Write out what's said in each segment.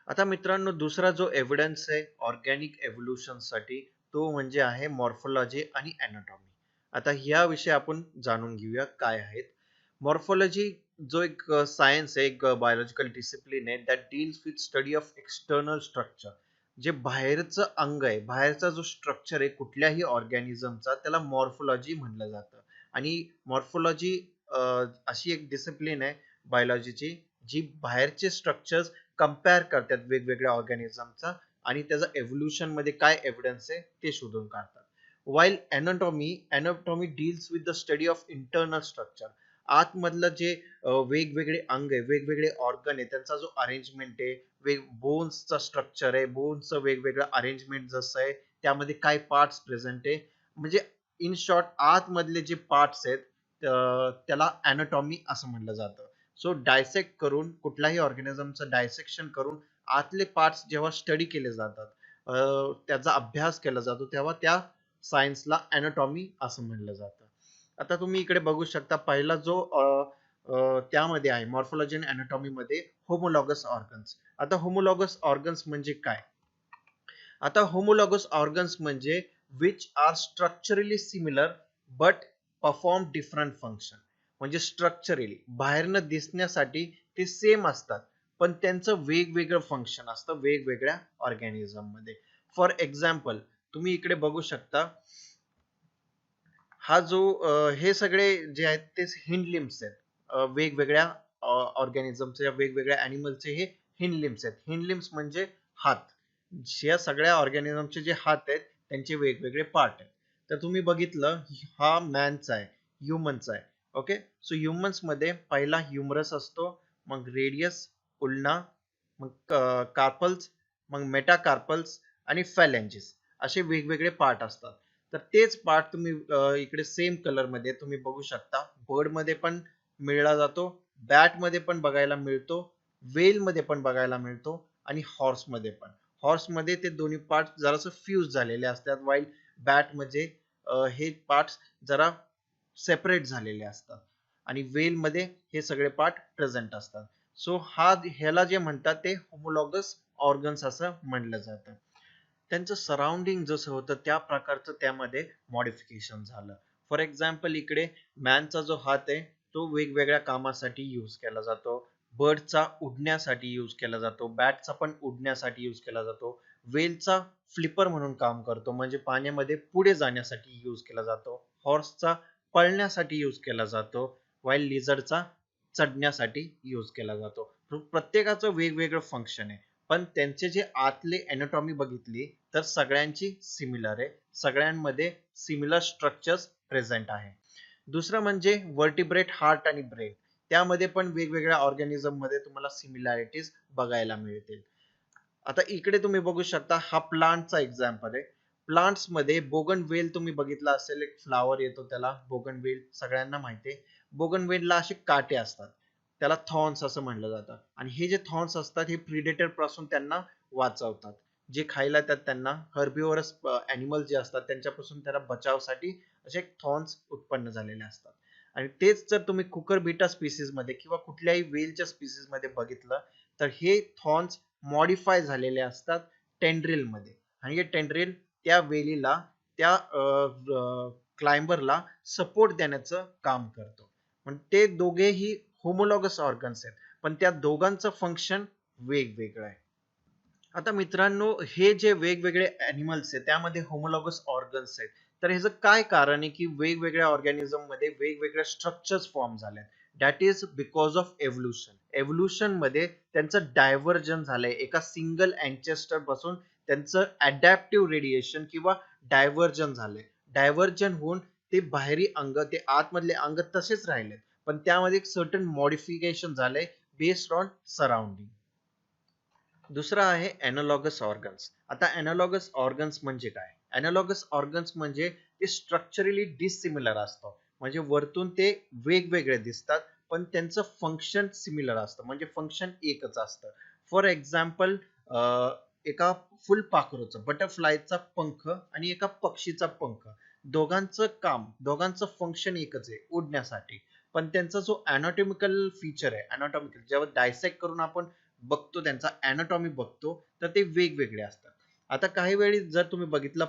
आता मित्रांनो, दुसरा जो एव्हिडन्स आहे ऑर्गॅनिक एव्होल्युशन साठी, तो म्हणजे आहे मॉर्फोलॉजी आणि एनाटॉमी. आता याविषयी आपण जाणून घेऊया काय आहेत. मॉर्फोलॉजी जो एक सायन्स आहे, एक बायोलॉजिकल डिसिप्लिन आहे that deals with study of external structure. जे बाहेरचं अंग आहे, बाहेरचा जो स्ट्रक्चर आहे कुठल्याही ऑर्गॅनिझमचा, त्याला मॉर्फोलॉजी म्हणलं जातं. आणि मॉर्फोलॉजी अशी एक डिसिप्लिन आहे बायोलॉजीची, जी बाहेरचे स्ट्रक्चर्स कंपेअर करतात वेगवेगळ्या ऑर्गॅनिझमचा आणि त्याचा एव्होल्युशन मध्ये काय एव्हिडन्स आहे ते शोधून काढतात. While anatomy deals with the study of internal structure. आतमधलं जे वेगवेगळे अंग आहे, वेगवेगळे ऑर्गन आहे, त्यांचा जो अरेंजमेंट आहे, बोन्सचा स्ट्रक्चर आहे, बोन्सचं वेगवेगळं अरेंजमेंट जसं आहे, त्यामध्ये काय पार्ट्स प्रेझेंट आहे, म्हणजे इन शॉर्ट आतमधले जे पार्ट्स आहेत त्याला एनाटॉमी असं म्हणलं जातं. सो डायसेक्ट करून कुठल्याही ऑर्गॅनिझमचं डायसेक्शन करून आतले पार्ट्स जेव्हा स्टडी केले जातात, त्याचा अभ्यास केला जातो, तेव्हा त्या सायन्सला एनाटॉमी असं म्हणलं जातं. आता तुम्ही इकडे बघू शकता पहिला जो त्यामध्ये आहे मॉर्फोलॉजी आणि एनाटॉमी मध्ये होमोलॉगस ऑर्गन्स. आता होमोलॉगस ऑर्गन्स म्हणजे काय? आता होमोलॉगस ऑर्गन्स म्हणजे which are structurally similar but perform different function. म्हणजे स्ट्रक्चरली बाहेरनं दिसण्यासाठी ते सेम असतात, पण त्यांचं वेगवेगळं फंक्शन असतं वेगवेगळ्या ऑर्गॅनिझम मध्ये. फॉर एक्झाम्पल, तुम्ही इकडे बघू शकता, हा जो हे सगळे जे आहेत ते हिंड लिम्स आहेत. वेगवेगळ्या ऑर्गॅनिझमचे, वेगवेगळ्या अॅनिमलचे हे हिंड लिम्स आहेत. हिंड लिम्स म्हणजे हात. या सगळ्या ऑर्गॅनिझमचे जे हात आहेत त्यांचे वेगवेगळे पार्ट आहेत. तर तुम्ही बघितलं, हा मॅनचा आहे, ह्युमनचा आहे. ओके, सो ह्युमन्स मध्ये पहिला ह्युमरस असतो, मग रेडियस, उल्ना, मग कार्पल्स, मग मेटाकार्पल्स आणि फॅलेंजिस, असे वेगवेगळे पार्ट असतात. तर तेच पार्ट तुम्ही इकडे सेम कलर मध्ये तुम्ही बघू शकता. बर्ड मध्ये पण मिळला जातो, बॅट मध्ये पण बघायला मिळतो, वेल मध्ये पण बघायला मिळतो आणि हॉर्स मध्ये पण. हॉर्स मध्ये ते दोन्ही पार्ट जरासं फ्यूज झालेले असतात, वाईल बॅट मध्ये हे पार्ट जरा सेपरेट झालेले असतात आणि वेल मध्ये हे सगळे पार्ट प्रेझेंट असतात. सो ह्याला जे म्हणतात ते होमोलॉगस ऑर्गन्स असं म्हणलं जातं. त्यांचं सराउंडिंग जसं होतं त्या प्रकारचं त्यामध्ये मॉडिफिकेशन झालं. फॉर एक्झाम्पल, इकडे मॅनचा जो हात आहे तो वेगवेगळ्या कामासाठी यूज केला जातो. बर्डचा उडण्यासाठी यूज केला जातो, बॅटचा पण उडण्यासाठी यूज केला जातो, वेलचा फ्लिपर म्हणून काम करतो, म्हणजे पाण्यामध्ये पुढे जाण्यासाठी यूज केला जातो, हॉर्सचा पळण्यासाठी यूज केला जातो, वाईल लिझर्डचा चढण्यासाठी यूज केला जातो. प्रत्येकाचं वेगवेगळं फंक्शन आहे, पण त्यांचे जे आतले एनाटॉमी बघितली तर सगळ्यांची सिमिलर आहे, सगळ्यांमध्ये सिमिलर स्ट्रक्चर्स प्रेझेंट आहे. दुसरं म्हणजे वर्टिब्रेट हार्ट आणि ब्रेन. त्यामध्ये पण वेगवेगळ्या ऑर्गॅनिझम मध्ये तुम्हाला सिमिलॅरिटीज बघायला मिळतील. आता इकडे तुम्ही बघू शकता, हा प्लांटचा एक्झाम्पल आहे. प्लांट्स मध्ये बोगन वेल तुम्ही बघितला असेल, एक फ्लावर येतो त्याला बोगन वेल, सगळ्यांना माहिती आहे. बोगन वेलला असे काटे असतात, त्याला थॉर्न्स असं म्हणलं जातं, आणि हे जे थॉर्न्स असतात हे प्रिडेटर पासून त्यांना वाचवतात. जे खायला त्यात त्यांना हर्बिवरस अॅनिमल जे असतात त्यांच्यापासून त्याला बचावसाठी असे थॉर्न्स उत्पन्न झालेले असतात. आणि तेच जर तुम्ही कुकरबिटा स्पीसीज मध्ये किंवा कुठल्याही वेलच्या स्पीसीज मध्ये बघितलं तर हे थॉर्न्स मॉडिफाय झालेले असतात टेंड्रिल मध्ये, आणि हे टेंड्रिल त्या वेलीला, त्या क्लाइंबरला सपोर्ट देण्याचं काम करतो. म्हणजे ते दोघेही होमोलॉगस ऑर्गन्स आहेत, पण त्या दोघांचं फंक्शन वेगवेगळं आहे. आता मित्रांनो, हे जे वेगवेगळे अॅनिमल्स आहेत त्यामध्ये होमोलॉगस ऑर्गन्स आहेत, तर ह्याचं काय कारण आहे की वेगवेगळ्या ऑर्गॅनिझम मध्ये वेगवेगळ्या स्ट्रक्चर्स फॉर्म झाले. That is because of evolution. Evolution मध्ये त्यांचं डायव्हर्जन झालंय, एका सिंगल अँचेस्टर पासून त्यांचं अडॅप्टिव्ह रेडिएशन किंवा डायव्हर्जन झालंय. डायव्हर्जन होऊन ते बाहेरी अंग, ते आतमधले अंग तसेच राहिले, पण त्यामध्ये एक सर्टन मॉडिफिकेशन झालंय बेस्ड ऑन सराउंडिंग. दुसरा आहे एनालॉगस ऑर्गन्स. आता एनालॉगस ऑर्गन्स म्हणजे काय? एनालॉगस ऑर्गन्स म्हणजे ते स्ट्रक्चरली डिसिमिलर असतं, म्हणजे वरतून ते वेगवेगळे दिसतात पण त्यांचं फंक्शन सिमिलर असतं, म्हणजे फंक्शन एकच असतं. फॉर एक्झाम्पल, एका फुलपाखरूचं, बटरफ्लायचा पंख आणि एका पक्षीचा पंख, दोघांचं काम, दोघांचं फंक्शन एकच आहे, उडण्यासाठी. पण त्यांचा जो अनाटॉमिकल फीचर आहे, अनाटॉमिकल जेव्हा डायसेक्ट करून आपण बघतो, त्यांचा अॅनाटॉमी बघतो, तर ते वेगवेगळे असतात. आता काही वेळी जर तुम्ही बघितलं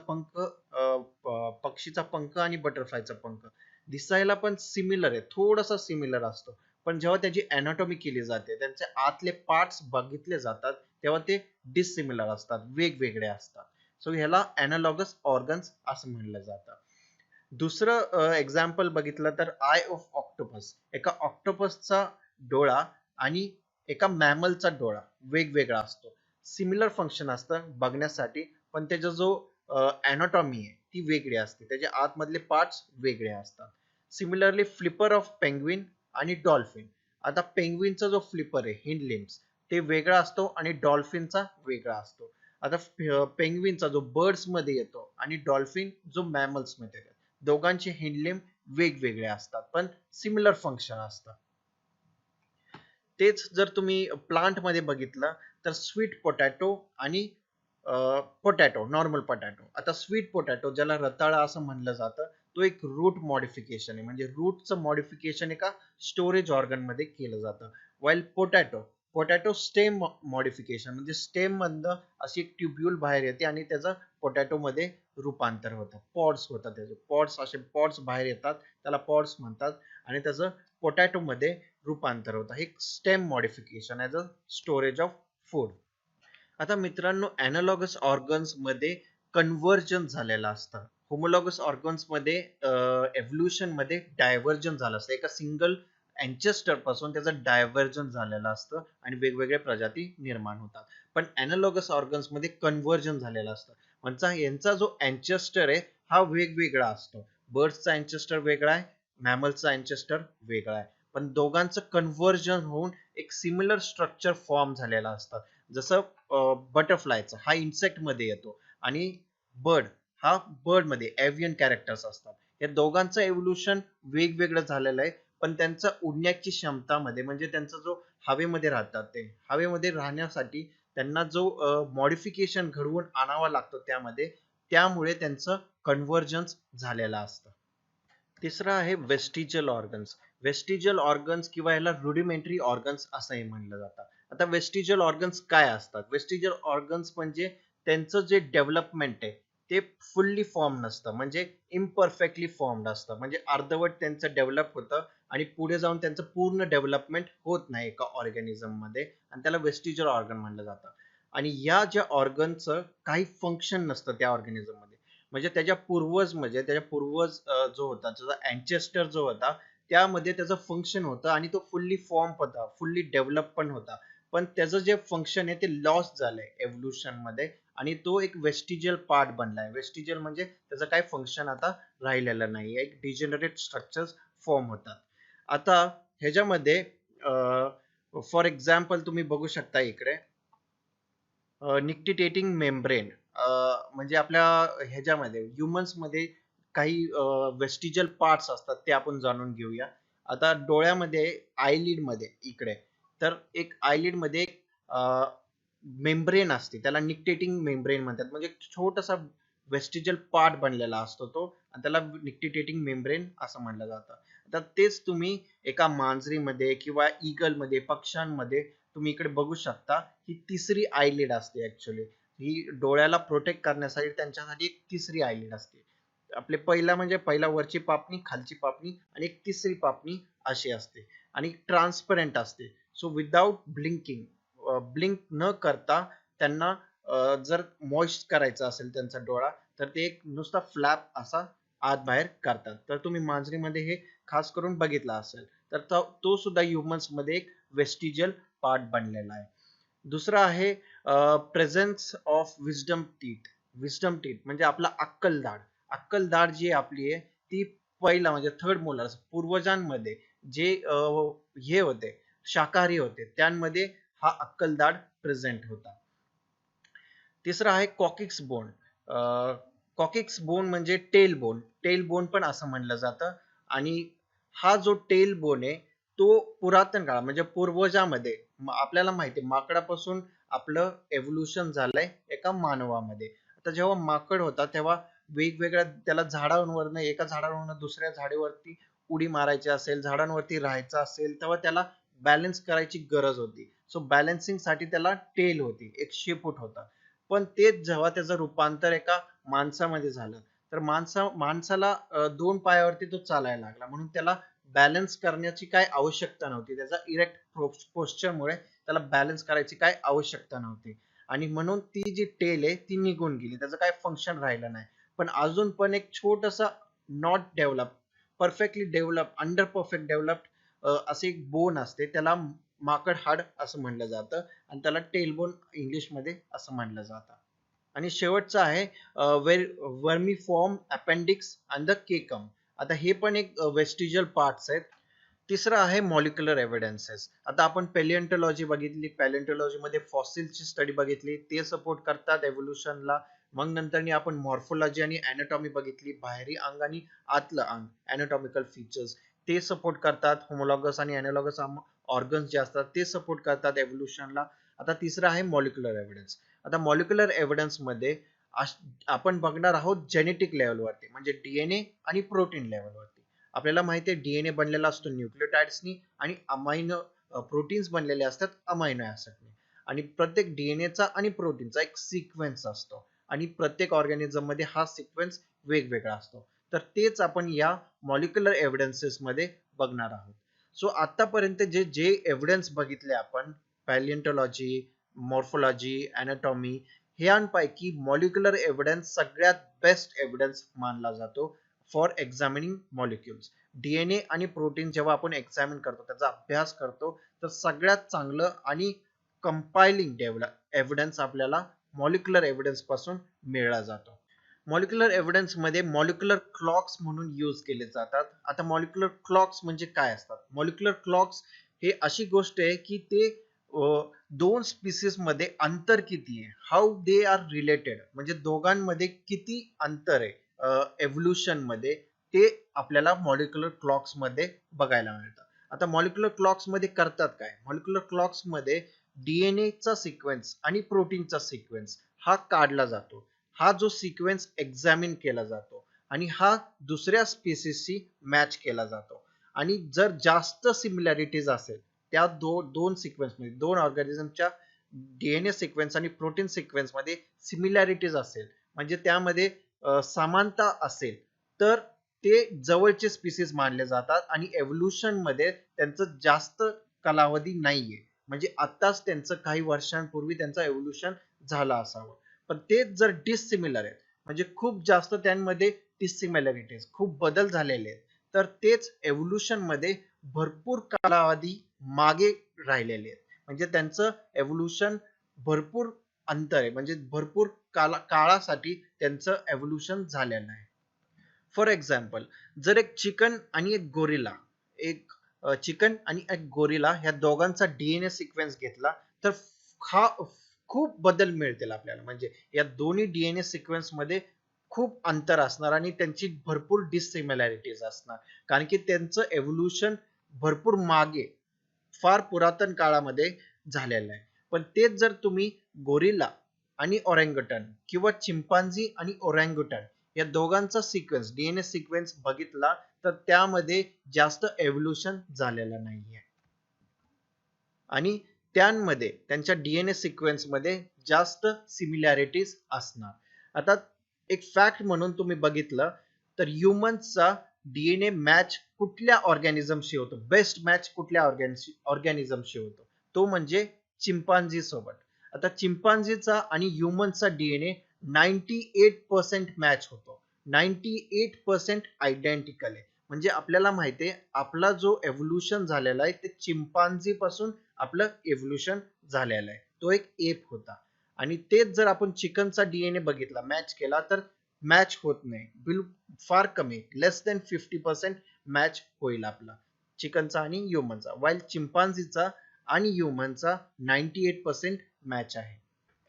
पक्षीचा पंख आणि बटरफ्लायचा पंख दिसायला पण सिमिलर आहे, थोडासा सिमिलर असतो, पण जेव्हा त्याची अॅनाटॉमी केली जाते, त्यांचे आतले पार्ट्स बघितले जातात, तेव्हा ते डिसिमिलर असतात, वेगवेगळे असतात. सो ह्याला अॅनालॉगस ऑर्गन्स असं म्हणलं जातं. दुसरं एक्झाम्पल बघितलं तर आय ऑफ ऑक्टोपस. एका ऑक्टोपसचा डोळा आणि एका मॅमलचा डोळा वेगवेगळा असतो. सिमिलर फंक्शन असतं बघण्यासाठी, पण त्याचा जो अॅनाटॉमी आहे ती वेगळी असते, त्याचे आतमधले पार्ट्स वेगळे असतात. सिमिलरली फ्लिपर ऑफ पेंग्विन आणि डॉल्फिन. आता पेंग्विनचा जो फ्लिपर आहे हिंड लिम्स ते वेगळा असतो आणि डॉल्फिनचा वेगळा असतो. आता पेंग्विनचा जो बर्ड्स मध्ये येतो आणि डॉल्फिन जो मॅमल्स मध्ये येतो, दोघांचे हिंडलिम वेगवेगळे असतात, पण सिमिलर फंक्शन असतं. तेच जर तुम्ही प्लांट मध्ये बघितलं तर स्वीट पोटॅटो आणि पोटॅटो, नॉर्मल पोटॅटो. आता स्वीट पोटॅटो ज्याला रताळा असं म्हणलं जातं, तो एक रूट मॉडिफिकेशन आहे, म्हणजे रूटचं मॉडिफिकेशन एका स्टोरेज ऑर्गन मध्ये केलं जातं. वाईल पोटॅटो स्टेम मॉडिफिकेशन, म्हणजे स्टेम मधनं अशी एक ट्युब्यूल बाहेर येते आणि त्याचं पोटॅटो मध्ये रूपांतर होतं, पॉड्स होतात, त्याचे पॉड्स बाहेर येतात, त्याला पॉड्स म्हणतात, आणि त्याचं पोटॅटो मध्ये रूपांतर होतं. हे stem modification as a storage of food. आता मित्रांनो, अॅनालॉगस ऑर्गन्स मध्ये कन्व्हर्जन झालेलं असतं. होमोलॉगस ऑर्गन्स मध्ये एव्होल्युशन मध्ये डायव्हर्जन झालं असतं, एका सिंगल अँचेस्टर पासून त्याचं डायव्हर्जन झालेलं असतं आणि वेगवेगळ्या प्रजाती निर्माण होतात. पण अॅनालॉगस ऑर्गन्स मध्ये कन्व्हर्जन झालेलं असतं, म्हणजे यांचा जो अँचेस्टर आहे हा वेगवेगळा असतो. बर्ड्सचा अँचेस्टर वेगळा आहे, मॅमलचा अँचेस्टर वेगळा आहे, पण दोघांचं कन्व्हर्जन होऊन एक सिमिलर स्ट्रक्चर फॉर्म झालेला असतं. जसं बटरफ्लायचा हा इन्सेक्ट मध्ये येतो आणि बर्ड हा बर्ड मध्ये एव्हियन कॅरेक्टर्स असतात. या दोघांचं एव्होल्युशन वेगवेगळं झालेलं आहे, पण त्यांचा उडण्याची क्षमता मध्ये, म्हणजे त्यांचा जो हवेमध्ये राहतात, ते हवेमध्ये राहण्यासाठी त्यांना जो मॉडिफिकेशन घडवून आणावा लागतो त्यामध्ये, त्यामुळे त्यांचं कन्व्हर्जन्स झालेलं असतं. तिसरं आहे वेस्टिजियल ऑर्गन्स. वेस्टिजियल ऑर्गन्स किंवा याला रुडिमेंटरी ऑर्गन्स असंही म्हणलं जातं. आता वेस्टिजियल ऑर्गन्स काय असतात? वेस्टिजियल ऑर्गन्स म्हणजे त्यांचं जे डेव्हलपमेंट आहे ते फुल्ली फॉर्म नसतं, म्हणजे इम्परफेक्टली फॉर्म्ड असतं, म्हणजे अर्धवट त्यांचं डेव्हलप होतं आणि पुढे जाऊन त्यांचं पूर्ण डेव्हलपमेंट होत नाही एका ऑर्गॅनिझम मध्ये, आणि त्याला वेस्टिजियल ऑर्गन म्हणलं जातं. आणि या ज्या ऑर्गनचं काही फंक्शन नसतं त्या ऑर्गॅनिझम मध्ये, म्हणजे त्याच्या पूर्वज जो होता, त्याचा अँचेस्टर जो होता, त्यामध्ये त्याचं फंक्शन होतं आणि तो फुल्ली फॉर्म होता, फुल्ली डेव्हलप पण होता, पण त्याचं जे फंक्शन आहे ते लॉस झालंय एव्होल्युशन मध्ये आणि तो एक वेस्टिजियल पार्ट बनलाय. वेस्टिजियल म्हणजे त्याचं काय फंक्शन आता राहिलेलं नाही, एक डिजेनरेट स्ट्रक्चर्स फॉर्म होतात. आता ह्याच्यामध्ये फॉर एक्झाम्पल तुम्ही बघू शकता इकडे निक्टिटेटिंग मेम्ब्रेन, म्हणजे आपल्या ह्याच्यामध्ये ह्युमन्स मध्ये काही वेस्टिजियल पार्ट्स असतात, ते आपण जाणून घेऊया. आता डोळ्यामध्ये आयलिड मध्ये इकडे, तर एक आयलिड मध्ये एक मेम्ब्रेन असते, त्याला निक्टेटिंग मेम्ब्रेन म्हणतात, म्हणजे छोटासा वेस्टिजियल पार्ट बनलेला असतो तो, आणि त्याला निक्टिटेटिंग मेम्ब्रेन असं म्हणलं जातं. आता तेच तुम्ही एका मांजरीमध्ये किंवा ईगल मध्ये, पक्ष्यांमध्ये तुम्ही इकडे बघू शकता, ही तिसरी आयलिड असते. ऍक्च्युली ही डोळ्याला प्रोटेक्ट करण्यासाठी त्यांच्यासाठी एक तिसरी आयलिड असते. आपले पहिला वरची पापणी, खालची पापणी आणि एक तिसरी पापणी अशी असते, आणि ट्रान्सपरंट असते. सो विदाउट ब्लिंक न करता त्यांना जर मॉइस्ट करायचा असेल त्यांचा डोळा, तर ते एक नुसता फ्लॅप असा आत बाहेर करतात. तर तुम्ही मांजरीमध्ये हे खास करून बघितला असेल, तर तो सुद्धा ह्युमन्स मध्ये एक वेस्टिजियल पार्ट बनलेला आहे. दुसरा आहे प्रेझेन्स ऑफ विस्डम टीथ म्हणजे आपला अक्कलदाढ जी आपली आहे ती पहिला म्हणजे थर्ड मोलर पूर्वजांमध्ये जे हे होते, शाकाहारी होते, त्यांमध्ये हा अक्कलदाढ प्रेझेंट होता. तिसरा आहे कॉकिक्स बोन. कॉकिक्स बोन म्हणजे टेल बोन पण असं म्हणलं जातं. आणि हा जो टेल बोन आहे तो पुरातन काळात म्हणजे पूर्वजामध्ये, आपल्याला माहिती आहे माकडापासून आपलं एव्होल्युशन झालंय एका मानवामध्ये. आता जेव्हा माकड होता तेव्हा वेगवेगळ्या त्याला झाडांवरनं, एका झाडावरनं दुसऱ्या झाडावरती उडी मारायची असेल, झाडांवरती राहायचं असेल, तेव्हा त्याला बॅलन्स करायची गरज होती. सो बॅलन्सिंग साठी त्याला टेल होती, एक शेपूट होता. पण तेच जेव्हा त्याचं रूपांतर एका माणसामध्ये झालं तर माणसाला दोन पायावरती तो चालायला लागला, म्हणून त्याला बॅलन्स करण्याची काय आवश्यकता नव्हती. त्याचा इरेक्ट पोस्चरमुळे त्याला बॅलन्स करायची काय आवश्यकता नव्हती आणि म्हणून ती जी टेल आहे ती निघून गेली, त्याचं काय फंक्शन राहिलं नाही. पण अजून पण एक छोटसा not develop, perfectly develop, under perfect developed असे एक बोन असते, त्याला माकड हाड असं म्हणलं जातं आणि त्याला टेल बोन इंग्लिश मध्ये असं म्हणलं जातं. आणि शेवटचं आहे वर्मीफॉर्म अपेंडिक्स अँड द केकम. आता हे पण एक वेस्टिजियल पार्ट्स आहेत. तिसरं आहे मॉलिक्युलर एव्हिडन्सेस. आता आपण पॅलिओन्टॉलॉजी बघितली, पॅलिओन्टॉलॉजी मध्ये फॉसिल्सची स्टडी बघितली, ते सपोर्ट करतात एव्होल्युशनला. मग नंतरनी आपण मॉर्फोलॉजी आणि अॅनाटॉमी बघितली, बाहेरी अंग आणि आतलं अंग, अॅनाटॉमिकल फीचर्स ते सपोर्ट करतात. होमोलॉगस आणि अॅनालॉगस ऑर्गन्स जे असतात ते सपोर्ट करतात एव्होल्युशनला. आता तिसरं आहे मॉलिक्युलर एव्हिडन्स. आता मॉलिक्युलर एव्हिडन्स मध्ये आपण बघणार आहोत जेनेटिक लेवलवरती, म्हणजे डीएनए आणि प्रोटीन लेवलवरती. आपल्याला माहिती आहे डीएनए बनलेला असतो न्यूक्लियोटाइड्सनी आणि अमायनो प्रोटीन्स बनलेले असतात अमायनो ऍसिडनी. आणि प्रत्येक डीएनएचा आणि प्रोटीनचा एक सिक्वेन्स असतो आणि प्रत्येक ऑर्गॅनिझम मध्ये हा सिक्वेन्स वेगवेगळा असतो. तर तेच आपण या मॉलिक्युलर एव्हिडन्सेस मध्ये बघणार आहोत. सो आतापर्यंत जे जे एव्हिडन्स बघितले आपण, पॅलिओन्टॉलॉजी, मॉर्फोलॉजी, अॅनाटॉमी, ह्यांपैकी मॉलिक्युलर एव्हिडन्स सगळ्यात बेस्ट एव्हिडन्स मानला जातो फॉर एक्झामिनिंग मॉलिक्युल्स. डीएनए आणि प्रोटीन जेव्हा आपण एक्झामिन करतो, त्याचा अभ्यास करतो, तर सगळ्यात चांगलं आणि कंपाइलिंग एव्हिडन्स आपल्याला मॉलिक्युलर एव्हिडन्स पासून मिळला जातो. मॉलिक्युलर एव्हिडन्स मध्ये मॉलिक्युलर क्लॉक्स म्हणून यूज केले जातात. आता मॉलिक्युलर क्लॉक्स म्हणजे काय असतात? मॉलिक्युलर क्लॉक्स हे अशी गोष्ट आहे की ते दोन स्पीसीज मध्ये अंतर किती आहे, हाऊ दे आर रिलेटेड, म्हणजे दोघांमध्ये किती अंतर आहे एव्होल्युशन मध्ये, ते आपल्याला मॉलिक्युलर क्लॉक्स मध्ये बघायला मिळतं. आता मॉलिक्युलर क्लॉक्स मध्ये करतात काय? मॉलिक्युलर क्लॉक्स मध्ये डीएनए चा सिक्वेन्स आणि प्रोटीनचा सिक्वेन्स हा काढला जातो. हा जो सिक्वेन्स एक्झामिन केला जातो आणि हा दुसऱ्या स्पीसीसशी मॅच केला जातो. आणि जर जास्त सिमिलॅरिटीज असेल त्या दोन सिक्वेन्स मध्ये, दोन ऑर्गॅनिझमच्या डीएनए सिक्वेन्स आणि प्रोटीन सिक्वेन्स मध्ये सिमिलॅरिटीज असेल, म्हणजे त्यामध्ये समानता असेल, तर ते जवळचे स्पीसीज मानले जातात आणि एव्होल्युशन मध्ये त्यांचं जास्त कालावधी नाहीये, म्हणजे आताच त्यांचं काही वर्षांपूर्वी त्यांचं एव्होल्युशन झालं असावं. पण तेच जर डिसिमिलर आहेत, म्हणजे खूप जास्त त्यांमध्ये डिसिमिलॅरिटीज, खूप बदल झालेले आहेत, तर तेच एव्होल्युशन मध्ये भरपूर कालावधी मागे राहिलेले आहेत, म्हणजे त्यांचं एव्होल्युशन भरपूर अंतर आहे, म्हणजे भरपूर काळासाठी त्यांचं एव्होल्युशन झालेलं आहे. फॉर एक्झाम्पल, जर एक चिकन आणि एक गोरिला, एक चिकन आणि एक गोरिला ह्या दोघांचा डीएनए सिक्वेन्स घेतला तर हा खूप बदल मिळतील आपल्याला, म्हणजे या दोन्ही डीएनए सिक्वेन्स मध्ये खूप अंतर असणार आणि त्यांची भरपूर डिसिमिलॅरिटीज असणार, कारण की त्यांचं एव्होल्युशन भरपूर मागे, फार पुरातन काळामध्ये झालेलं आहे. पण तेच जर तुम्ही गोरिला आणि ओरँगुटन किंवा चिंपांझी आणि ओरँगुटन या दोघांचा सिक्वेन्स, डीएनए सिक्वेन्स बघितला, तर त्यामध्ये जास्त एव्होल्युशन झालेलं नाहीये आणि त्यांमध्ये त्यांच्या डीएनए सिक्वेन्स मध्ये जास्त सिमिलॅरिटीज असणार. आता एक फॅक्ट म्हणून तुम्ही बघितलं तर ह्यूमन्सचा डीएनए मॅच कुठल्या ऑर्गॅनिझमशी होतो, बेस्ट मॅच कुठल्या ऑर्गॅनिझमशी होतो, तो म्हणजे चिंपांझी सोबत. आता चिंपांझीचा आणि ह्यूमनचा डीएनए 98% मॅच होतो, 98% आयडेंटिकल आहे. म्हणजे आपल्याला माहिती आहे आपला जो एव्होल्युशन झालेला आहे ते चिंपांझी पासून आपलं एव्होल्युशन झालेलं आहे, तो एक एप होता. आणि तेच जर आपण चिकनचा डीएनए बघितला, मॅच केला, तर मॅच होत नाही, फार कमी, लेस दॅन 50% मॅच होईल आपला चिकनचा आणि ह्यूमनचा, वाईल चिंपांझीचा आणि ह्यूमनचा 98% मॅच आहे.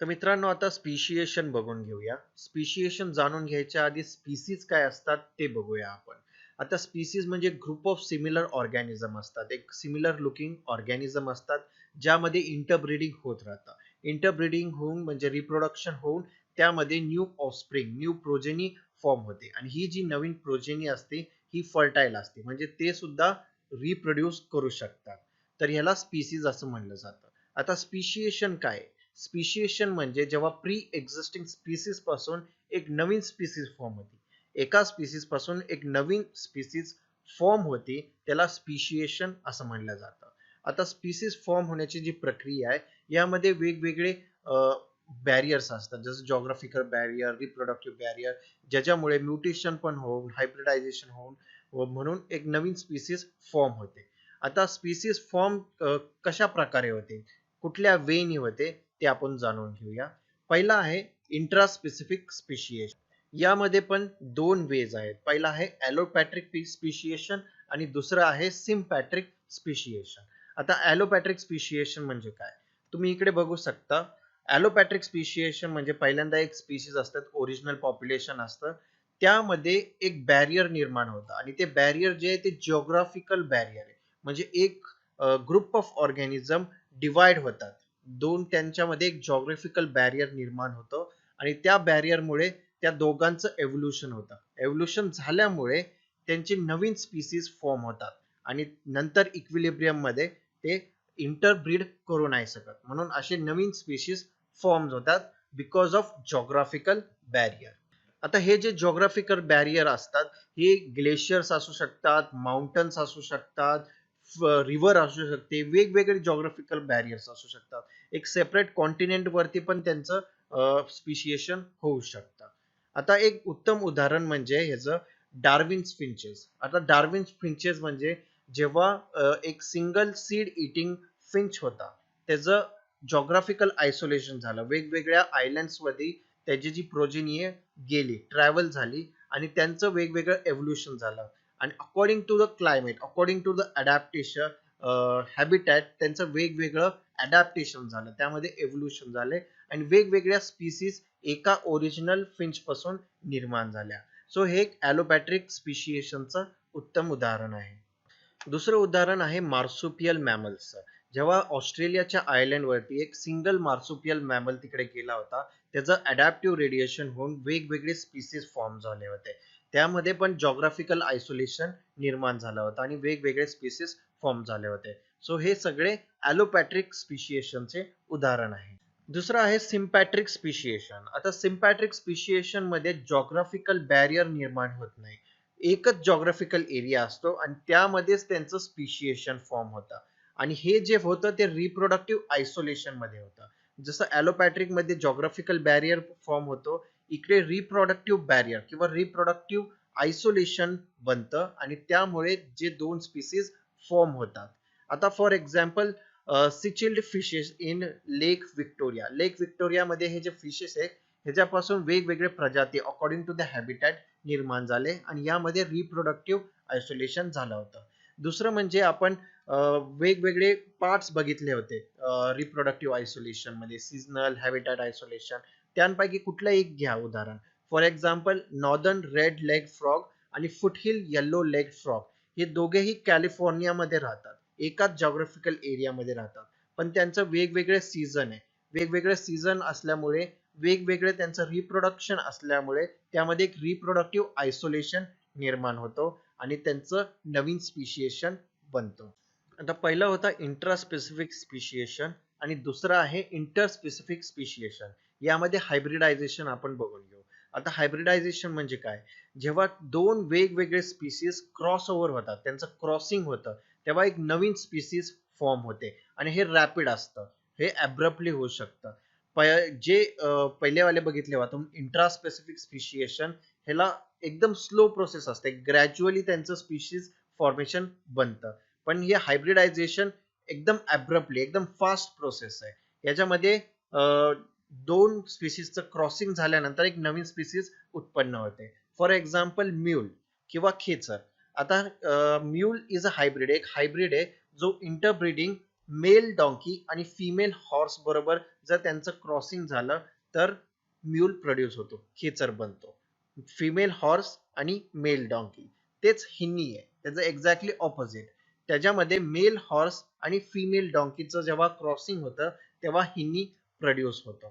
तर मित्रांनो, आता स्पीशिएशन बघून घेऊया. स्पीशिएशन जाणून घ्यायच्या आधी स्पीसीज काय असतात ते बघूया आपण. आता स्पीसीज म्हणजे ग्रुप ऑफ सिमिलर ऑर्गॅनिझम असतात, एक सिमिलर लुकिंग ऑर्गॅनिझम असतात ज्यामध्ये इंटरब्रीडिंग होत राहतं. इंटरब्रीडिंग होऊन म्हणजे रिप्रोडक्शन होऊन त्यामध्ये new offspring, new progeny form होते आणि ही जी नवीन प्रोजेनी असते ही फर्टाईल असते, म्हणजे ते सुद्धा रिप्रोड्यूस करू शकतात. तर ह्याला स्पीसीज असं म्हणलं जातं. आता स्पिशिएशन काय? स्पिशिएशन म्हणजे जेव्हा प्री एक्झिस्टिंग स्पीसीज पासून एक नवीन स्पीसीज फॉर्म होती. एका स्पीसीज पासून एक नवीन स्पीसीज फॉर्म होती, त्याला स्पिशिएशन असं म्हणलं जातं. आता स्पीसीज फॉर्म होण्याची जी प्रक्रिया आहे, यामध्ये वेगवेगळे बॅरियर्स असतात, जसं जॉग्राफिकल बॅरियर, रिप्रोडक्टिव्ह बॅरियर, ज्याच्यामुळे म्युटेशन पण होऊन हायब्रिडायझेशन होऊन व म्हणून एक नवीन स्पीसीज फॉर्म होते. आता स्पीसीज फॉर्म कशा प्रकारे होते, कुठल्या वेनी होते, ते आपण जाणून घेऊया. पहिला आहे इंट्रास्पेसिफिक स्पिशिएशन. यामध्ये पण दोन वेज आहेत. पहिला आहे ॲलोपॅट्रिक स्पिशिएशन आणि दुसरं आहे सिम्पॅट्रिक स्पिशिएशन. आता ॲलोपॅट्रिक स्पिशिएशन म्हणजे काय? तुम्ही इकडे बघू शकता. ॲलोपॅट्रिक स्पिशिएशन म्हणजे पहिल्यांदा एक स्पीशीज असतात, ओरिजिनल पॉप्युलेशन असतं, त्यामध्ये एक बॅरियर निर्माण होतं आणि ते बॅरियर जे आहे ते जिओग्राफिकल बॅरियर आहे. म्हणजे एक ग्रुप ऑफ ऑर्गॅनिझम डिवाइड होतात. दोन त्यांच्यामध्ये एक जिओग्राफिकल बॅरियर निर्माण होतं आणि त्या बॅरियरमुळे त्या दोघांचं एव्होल्युशन होतं. एव्होल्युशन झाल्यामुळे त्यांची नवीन स्पीसीज फॉर्म होतात आणि नंतर इक्विलिब्रियम मध्ये ते इंटरब्रीड करू नाही शकत, म्हणून असे नवीन स्पीशीज फॉर्म होतात बिकॉज ऑफ जिओग्राफिकल बॅरियर. आता हे जे जिओग्राफिकल बॅरियर असतात, हे ग्लेशियर्स असू शकतात, माउंटन्स असू शकतात, रिव्हर असू शकते, वेगवेगळे जिओग्राफिकल बॅरियर्स असू शकतात. एक सेपरेट कॉन्टिनेंट वरती पण त्यांचं स्पिशिएशन होऊ शकतं. आता एक उत्तम उदाहरण म्हणजे ह्याचं डार्विन फिंचेस. आता डार्विन फिंचेस म्हणजे जेव्हा एक सिंगल सीड इटिंग फिंच होता, त्याचं जॉग्राफिकल आयसोलेशन झालं. वेगवेगळ्या आयलँड्स मध्ये त्याची जी प्रोजेनी गेली, ट्रॅव्हल झाली आणि त्यांचं वेगवेगळं एव्होल्युशन झालं आणि according to the climate, according to the adaptation habitat, त्यांचं वेगवेगळं अडॅप्टेशन झालं, त्यामध्ये एव्होल्युशन झाले आणि वेगवेगळ्या स्पीसीज एका ओरिजिनल फिंच पासून निर्माण झाल्या. सो हे एक ॲलोपॅट्रिक स्पिशिएशनचं उत्तम उदाहरण आहे. दुसरं उदाहरण आहे मार्सुपियल मॅमल्सचं. जेव्हा ऑस्ट्रेलियाच्या आयलँड वरती एक सिंगल मार्सुपियल मॅमल तिकडे गेला होता, त्याचं अडॅप्टिव्ह रेडिएशन होऊन वेगवेगळे स्पीसीज फॉर्म झाले होते. त्यामध्ये पण जॉग्राफिकल आयसोलेशन निर्माण झालं होतं आणि वेगवेगळे स्पीसीज फॉर्म झाले होते. सो हे सगळे ॲलोपॅट्रिक स्पिशिएशनचे उदाहरण आहे. दुसरं आहे सिम्पॅट्रिक स्पिशिएशन. आता सिम्पॅट्रिक स्पिशिएशन मध्ये जॉग्राफिकल बॅरियर निर्माण होत नाही. एकच जॉग्राफिकल एरिया असतो आणि त्यामध्येच त्यांचं स्पिशिएशन फॉर्म होतं आणि हे जे होतं ते रिप्रोडक्टिव्ह आयसोलेशन मध्ये होतं. जसं ॲलोपॅट्रिक मध्ये जॉग्राफिकल बॅरियर फॉर्म होतो, इकडे रिप्रोडक्टिव्ह बॅरियर किंवा रिप्रोडक्टिव्ह आयसोलेशन बनतं आणि त्यामुळे जे दोन स्पीसीज फॉर्म होतात. आता for example cichlid fishes in Lake Victoria. Lake Victoria मध्ये हे जे फिशेस आहेत, ह्याच्यापासून वेगवेगळे प्रजाती अकॉर्डिंग टू द हॅबिटॅट निर्माण झाले आणि यामध्ये रिप्रोडक्टिव्ह आयसोलेशन झालं होतं. दुसरं म्हणजे आपण वेगवेगळे पार्ट्स बघितले होते रिप्रोडक्टिव्ह आयसोलेशन मध्ये, सीझनल, हॅबिटॅट आयसोलेशन. त्यांपैकी कुठलं एक घ्या उदाहरण. For example northern red leg frog आणि फुटहिल येलो लेग फ्रॉग, हे दोघेही कॅलिफोर्नियामध्ये राहतात, एकाच जॉग्राफिकल एरियामध्ये राहतात, पण त्यांचं वेगवेगळे सीझन आहे. वेगवेगळे सीझन असल्यामुळे, वेगवेगळे त्यांचं रिप्रोडक्शन असल्यामुळे त्यामध्ये एक रिप्रोडक्टिव्ह आयसोलेशन निर्माण होतो आणि त्यांचं नवीन स्पिशिएशन बनतो. आता पहिला होता इंट्रास्पेसिफिक स्पिशिएशन आणि दुसरा आहे इंटरस्पेसिफिक स्पिशिएशन. यामध्ये हायब्रिडायझेशन आपण बघून घेऊ. आता हायब्रिडायझेशन म्हणजे काय? जेव्हा दोन वेगवेगळे स्पीसीज क्रॉस ओव्हर होतात, त्यांचं क्रॉसिंग होतं, तेव्हा एक नवीन स्पीसीज फॉर्म होते आणि हे रॅपिड असतं, हे ॲब्रप्टली होऊ शकतं. जे पहिलेवाले बघितले होते इंट्रास्पेसिफिक स्पिशिएशन, ह्याला एकदम स्लो प्रोसेस असते, ग्रॅज्युअली त्यांचं स्पीशीज फॉर्मेशन बनतं. पण हे हायब्रिडायझेशन एकदम ॲब्रप्टली, एकदम फास्ट प्रोसेस आहे. याच्यामध्ये दोन स्पीसीजचं क्रॉसिंग झाल्यानंतर एक नवीन स्पीसीज उत्पन्न होते. फॉर एक्झाम्पल म्यूल किंवा खेचर. आता म्यूल इज अ हायब्रिड, एक हायब्रिड आहे जो इंटरब्रीडिंग मेल डॉंकी आणि फिमेल हॉर्स बरोबर जर त्यांचं क्रॉसिंग झालं तर म्यूल प्रोड्यूस होतो, खेचर बनतो. फिमेल हॉर्स आणि मेल डॉंकी, तेच हिन्नी आहे, त्याचं एक्झॅक्टली ऑपोजिट. त्याच्यामध्ये मेल हॉर्स आणि फिमेल डॉंकीचं जेव्हा क्रॉसिंग होतं तेव्हा हिन्नी प्रोड्यूस होतं.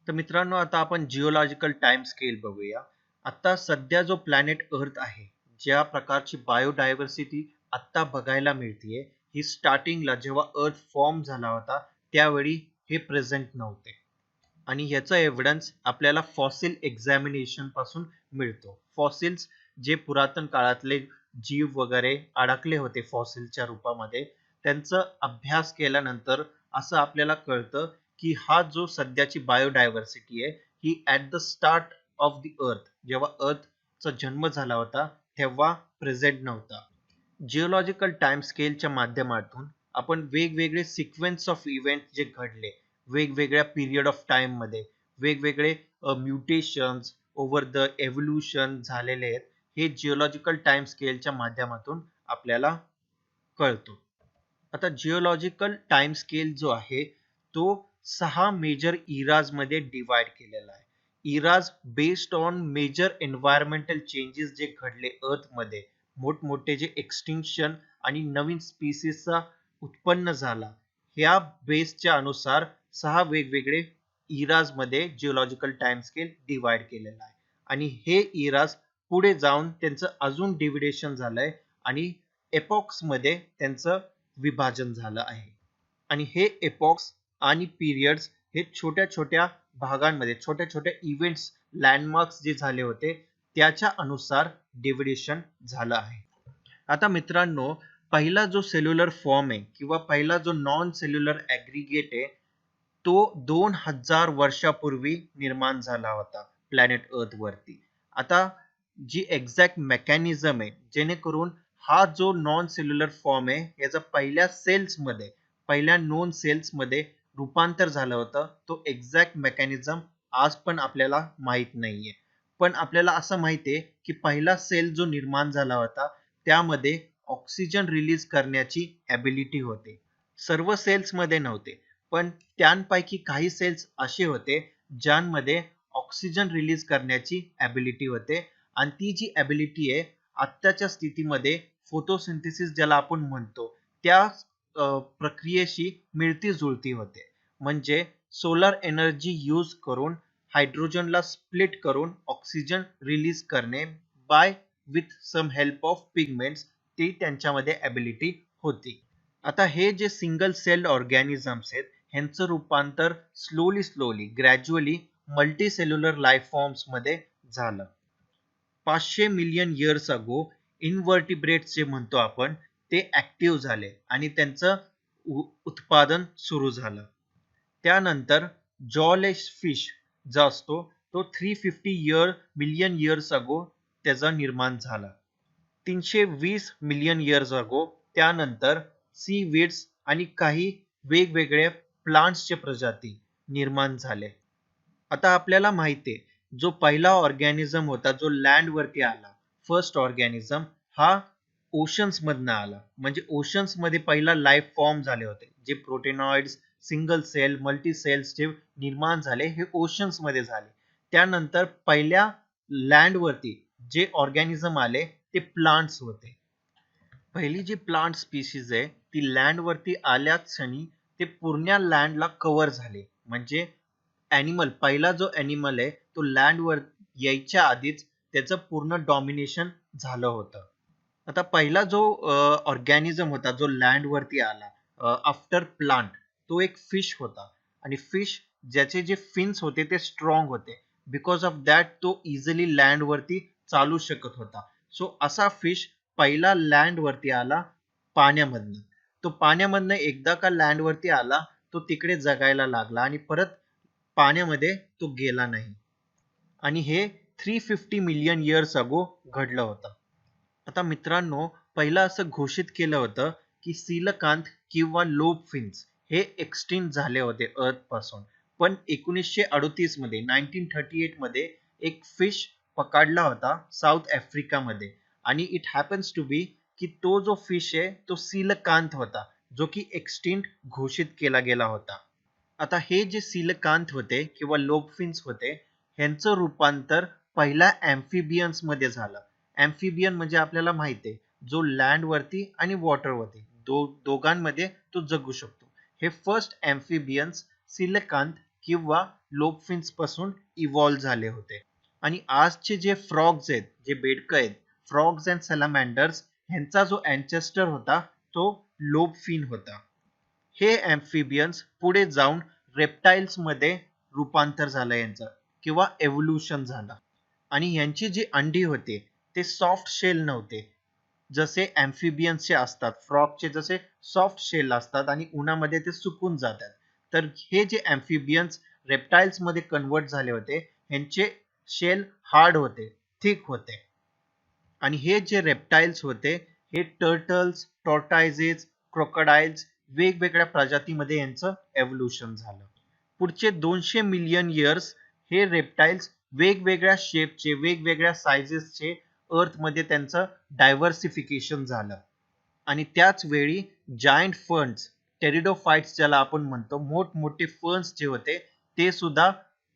तर मित्रांनो, आता आपण जिओलॉजिकल टाइम स्केल बघूया. आता सध्या जो प्लॅनेट अर्थ आहे, ज्या प्रकारची बायोडायव्हर्सिटी आत्ता बघायला मिळतीये, ही स्टार्टिंगला जेव्हा अर्थ फॉर्म झाला होता त्यावेळी हे प्रेझेंट नव्हते. आणि ह्याचा एव्हिडन्स आपल्याला फॉसिल एक्झामिनेशन पासून मिळतो. फॉसिल्स जे पुरातन काळातले जीव वगैरे अडकले होते फॉसिलच्या रूपामध्ये, त्यांचा अभ्यास केल्यानंतर असं आपल्याला कळतं की हा जो सध्याची बायोडायव्हर्सिटी आहे ही at the start of the earth, जेव्हा अर्थचा जन्म झाला होता तेव्हा प्रेझेंट नव्हता. जिओलॉजिकल टाइम स्केलच्या माध्यमातून आपण वेगवेगळे सिक्वेन्स ऑफ इव्हेंट जे घडले वेगवेगळ्या पिरियड ऑफ टाइम मध्ये, वेगवेगळे म्युटेशन्स ओव्हर द एव्होल्युशन झालेले आहेत, हे जिओलॉजिकल टाइम स्केलच्या माध्यमातून आपल्याला कळतो. आता जिओलॉजिकल टाइम स्केल जो आहे तो 6 मेजर इराज मध्ये डिवाइड केलेला आहे. Eras based on major environmental changes जे घडले अर्थ मध्ये, मोठमोठे जे एक्सटिंक्शन आणि नवीन स्पीसीसचा उत्पन्न झाला, ह्या बेसच्या अनुसार 6 वेगवेगळे इराज मध्ये जिओलॉजिकल टाइम स्केल डिवाइड केलेला आहे. आणि हे इराज पुढे जाऊन त्यांचं अजून डिव्हिडेशन झालंय आणि एपॉक्स मध्ये त्यांचं विभाजन झालं आहे. आणि हे एपॉक्स आणि पिरियड्स हे छोट्या छोट्या भागांमध्ये, छोट्या छोट्या इव्हेंट्स, लँडमार्क्स जे झाले होते त्याच्या अनुसार डिव्हिडेशन झालं आहे. आता मित्रांनो, पहिला जो सेल्युलर फॉर्म आहे किंवा पहिला जो नॉन सेल्युलर ऍग्रीगेट आहे तो 2000 वर्षापूर्वी निर्माण झाला होता प्लॅनेट अर्थ वरती. आता जी एक्झॅक्ट मेकॅनिझम आहे जेणेकरून हा जो नॉन सेल्युलर फॉर्म आहे याचा पहिल्या सेल्स मध्ये, पहिल्या नोन सेल्स मध्ये रूपांतर झालं होतं, तो एक्झॅक्ट मेकॅनिझम आज पण आपल्याला माहित नाहीये. पण आपल्याला असं माहितीये की पहिला सेल जो निर्माण झाला होता त्यामध्ये ऑक्सिजन रिलीज करण्याची ॲबिलिटी होते. सर्व सेल्स मध्ये नव्हते, पण त्यांपैकी काही सेल्स असे होते ज्यांमध्ये ऑक्सिजन रिलीज करण्याची ॲबिलिटी होते. आणि ती जी ॲबिलिटी आहे आत्ताच्या स्थितीमध्ये फोटोसिंथेसिस ज्याला आपण म्हणतो त्या प्रक्रियेशी मिळती जुळती होते. म्हणजे सोलर एनर्जी यूज करून हायड्रोजनला स्प्लिट करून ऑक्सिजन रिलीज करणे by with some help of pigments, ती त्यांच्यामध्ये ॲबिलिटी होती. आता हे जे सिंगल सेल्ड ऑर्गॅनिझम्स आहेत ह्यांचं रूपांतर slowly gradually multi cellular life forms मध्ये झालं. 500 मिलियन इयर्स अगो इनव्हर्टिब्रेट्स जे म्हणतो आपण ते ऍक्टिव्ह झाले आणि त्यांचं उत्पादन सुरू झालं. त्यानंतर जॉलेस फिश जो असतो तो 350 मिलियन इयर्स अगो त्याचा निर्माण झाला. 320 मिलियन इयर्स अगो त्यानंतर सी वीड्स आणि काही वेगवेगळे प्लांट्सचे प्रजाती निर्माण झाले. आता आपल्याला माहिती आहे जो पहिला ऑर्गॅनिझम होता जो लँड वरती आला, फर्स्ट ऑर्गॅनिझम, हा ओशन्स मधनं आला. म्हणजे ओशन्स मध्ये पहिला लाईफ फॉर्म झाले होते, जे प्रोटेनॉइड्स, सिंगल सेल, मल्टी सेल्स जे निर्माण झाले हे ओशन्स मध्ये झाले. त्यानंतर पहिल्या लँड वरती जे ऑर्गॅनिझम आले ते प्लांट्स होते. पहिली जी प्लांट स्पीशीज आहे ती लँड वरती आल्याच क्षणी ते पूर्ण लँडला कव्हर झाले. म्हणजे ॲनिमल, पहिला जो ॲनिमल आहे तो लँड वर यायच्या आधीच त्याचं पूर्ण डॉमिनेशन झालं होतं. आता पहिला जो ऑर्गॅनिझम होता जो लँड वरती आला आफ्टर प्लांट, तो एक फिश होता. आणि फिश ज्याचे जे फिन्स होते ते स्ट्रॉंग होते, बिकॉज ऑफ दॅट तो इझिली लँड वरती चालू शकत होता. सो असा फिश पहिला लँड वरती आला पाण्यामधनं. तो पाण्यामधनं एकदा का लँड वरती आला तो तिकडे जगायला लागला आणि परत पाण्यामध्ये तो गेला नाही. आणि हे 350 मिलियन इयर्स अगो घडलं होतं. आता मित्रांनो, पहिला असं घोषित केलं होतं की सीलकांत किंवा लोब फिन्स हे एक्सटिंक्ट झाले होते अर्थ पासून. पण 1938 मध्ये 1938 मध्ये एक फिश पकडला होता साऊथ आफ्रिकामध्ये. आणि इट हॅपन्स टू बी की तो जो फिश आहे तो सीलकांत होता, जो की एक्सटिंक्ट घोषित केला गेला होता. आता हे जे सीलकांत होते किंवा लोबफिन्स होते ह्यांचं रूपांतर पहिल्या ॲम्फिबियन्स मध्ये झालं. ॲम्फिबियन म्हणजे आपल्याला माहिती आहे जो लँड वरती आणि वॉटर वरती दोघांमध्ये तो जगू शकतो. हे फर्स्ट ॲम्फिबियन्स सीलकांत किंवा लोबफिन्स पासून इव्हॉल्व झाले होते. आणि आजचे जे फ्रॉग्स आहेत, जे बेडकं आहेत, फ्रॉग्स अँड सॅलामँडर्स, ह्यांचा जो अँसेस्टर होता तो लोब फिन होता. हे अॅम्फिबियन्स पुढे जाऊन रेप्टाइल्स मध्ये रूपांतर झालं यांचं किंवा एव्होल्युशन झालं. आणि यांची जी अंडी होते ते सॉफ्ट शेल नव्हते जसे अॅम्फिबियन्सचे असतात. फ्रॉगचे जसे सॉफ्ट शेल असतात आणि उन्हामध्ये ते सुकून जातात. तर हे जे अॅम्फिबियन्स रेप्टाइल्स मध्ये कन्वर्ट झाले होते यांचे शेल हार्ड होते, थिक होते. आणि हे जे रेप्टाइल्स होते हे टर्टल्स, टॉर्टायझेस, क्रोकोडाइल्स वेगवेगळ्या प्रजातीमध्ये यांचं एव्होल्युशन झालं. पुढचे 200 मिलियन इयर्स हे रेप्टाइल्स वेगवेगळ्या शेपचे, वेगवेगळ्या सायझेसचे अर्थमध्ये त्यांचं डायव्हर्सिफिकेशन झालं. आणि त्याच वेळी जायंट फर्न्स, टेरिडोफाइट्स ज्याला आपण म्हणतो, मोठमोठे फर्न्स जे होते ते सुद्धा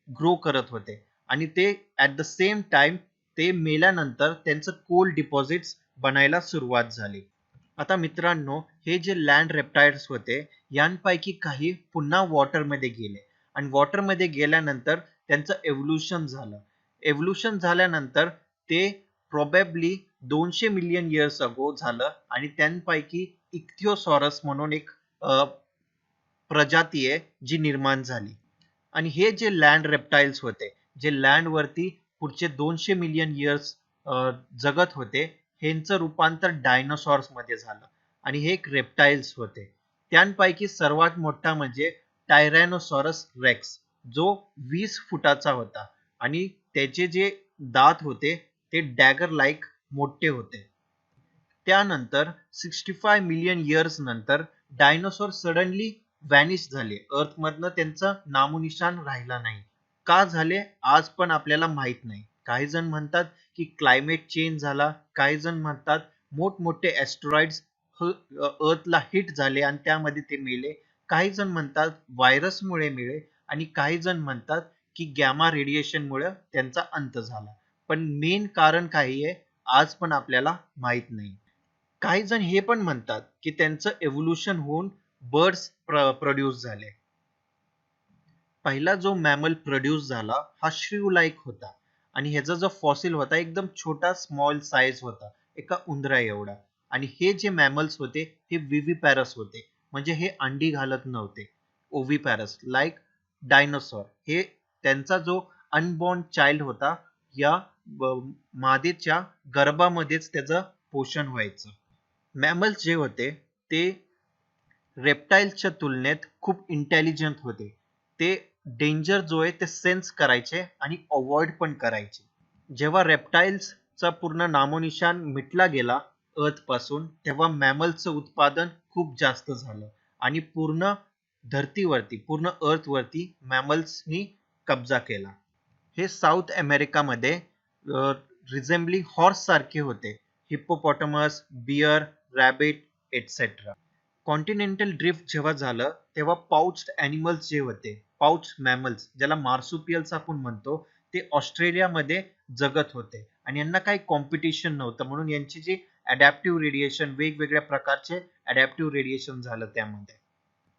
ग्रो करत होते. आणि ते ऍट द सेम टाइम ते मेल्यानंतर त्यांचं कोल डिपॉझिट्स बनायला सुरुवात झाली. आता मित्रांनो, हे जे लँड रेप्टाइल्स होते यांपैकी काही पुन्हा वॉटरमध्ये गेले आणि वॉटरमध्ये गेल्यानंतर त्यांचं एव्होल्युशन झालं. एव्होल्युशन झाल्यानंतर ते प्रोबॅबली 200 मिलियन इयर्स अगो झालं आणि त्यांपैकी इक्थिओसॉरस म्हणून एक प्रजाती आहे जी निर्माण झाली. आणि हे जे लँड रेप्टाइल्स होते जे लँड वरती पुढचे 200 मिलियन इयर्स जगत होते ह्यांचं रूपांतर डायनोसॉर्स मध्ये झालं आणि हे एक रेप्टाइल्स होते. त्यांपैकी सर्वात मोठा म्हणजे टायरॅनोसॉरस रेक्स जो 20 फुटाचा होता आणि त्याचे जे दात होते ते डॅगर लाईक मोठे होते. त्यानंतर 65 मिलियन इयर्स नंतर डायनोसॉर सडनली व्हॅनिश झाले. अर्थ मधनं त्यांचं नामोनिशान राहिला नाही. का झाले आज पण आपल्याला माहित नाही. काही जण म्हणतात की क्लायमेट चेंज झाला, काही जण म्हणतात मोठमोठे ऍस्ट्रॉइड्स अर्थला हिट झाले आणि त्यामध्ये ते मेले, काही जण म्हणतात व्हायरसमुळे मेले आणि काही जण म्हणतात की गॅमा रेडिएशनमुळे त्यांचा अंत झाला. पण मेन कारण काही आहे आज पण आपल्याला माहित नाही. काही जण हे पण म्हणतात की त्यांचं एव्होल्युशन होऊन बर्ड्स प्रोड्यूस झाले. पहिला जो मॅमल प्रोड्यूस झाला हा श्रीव लाईक होता आणि ह्याचा जो फॉसिल होता एकदम छोटा स्मॉल साईज होता, एका उंदरा एवढा. आणि हे जे मॅमल्स होते हे विव्हिपॅरस होते, म्हणजे हे अंडी घालत नव्हते. ओव्हिपॅरस लाईक डायनोसॉर. हे त्यांचा जो अनबॉर्न चाइल्ड होता या मादेच्या गर्भामध्येच त्याचं पोषण व्हायचं. मॅमल्स जे होते ते रेप्टाइल्सच्या तुलनेत खूप इंटेलिजंट होते. ते डेंजर जो आहे ते सेन्स करायचे आणि अवॉइड पण करायचे. जेव्हा रेप्टाइल्सचा पूर्ण नामोनिशान मिटला गेला अर्थ पासून तेव्हा मॅमल्सचं उत्पादन खूप जास्त झालं आणि पूर्ण धरतीवरती, पूर्ण अर्थ वरती मॅमल्सनी कब्जा केला. हे साऊथ अमेरिकामध्ये रिझेंबलिंग हॉर्स सारखे होते. Hippopotamus, bear, rabbit etcetera. Continental drift जेव्हा झालं तेव्हा पाउच्ड ॲनिमल्स जे होते, पाउच मॅमल्स ज्याला मार्सुपियल्स आपण म्हणतो, ते ऑस्ट्रेलियामध्ये जगत होते आणि यांना काही कॉम्पिटिशन नव्हतं म्हणून यांची जी अडॅप्टिव्ह रेडिएशन, वेगवेगळ्या प्रकारचे अडॅप्टिव्ह रेडिएशन झालं त्यामध्ये.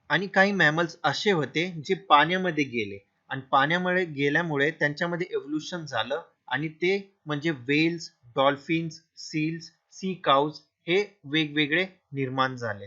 आणि काही मॅमल्स असे होते जे पाण्यामध्ये गेले आणि पाण्यामध्ये गेल्यामुळे त्यांच्यामध्ये एव्होल्युशन झालं आणि ते म्हणजे whales, dolphins, seals, sea cows हे वेगवेगळे निर्माण झाले.